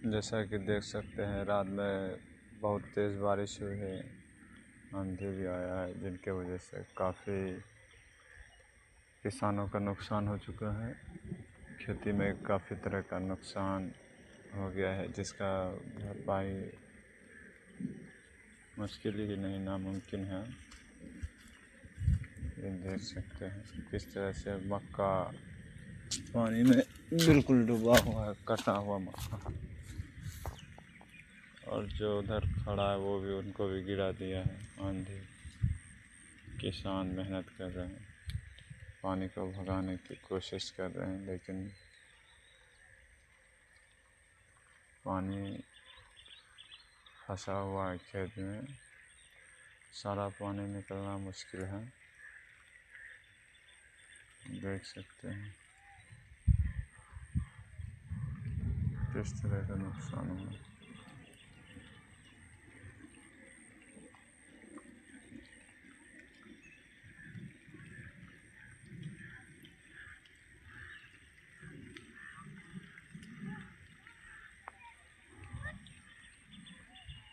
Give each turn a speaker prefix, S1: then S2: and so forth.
S1: जैसा कि देख सकते हैं, रात में बहुत तेज़ बारिश हुई है, आंधी भी आया है, जिनके वजह से काफ़ी किसानों का नुकसान हो चुका है। खेती में काफ़ी तरह का नुकसान हो गया है, जिसका भरपाई मुश्किल ही नहीं, नामुमकिन है। ये देख सकते हैं किस तरह से मक्का पानी में बिल्कुल डूबा हुआ है, कटा हुआ मक्का। और जो उधर खड़ा है वो भी, उनको भी गिरा दिया है आंधी। किसान मेहनत कर रहे हैं, पानी को भगाने की कोशिश कर रहे हैं, लेकिन पानी फंसा हुआ है खेत में। सारा पानी निकलना मुश्किल है, देख सकते हैं किस तरह का नुकसान हुआ।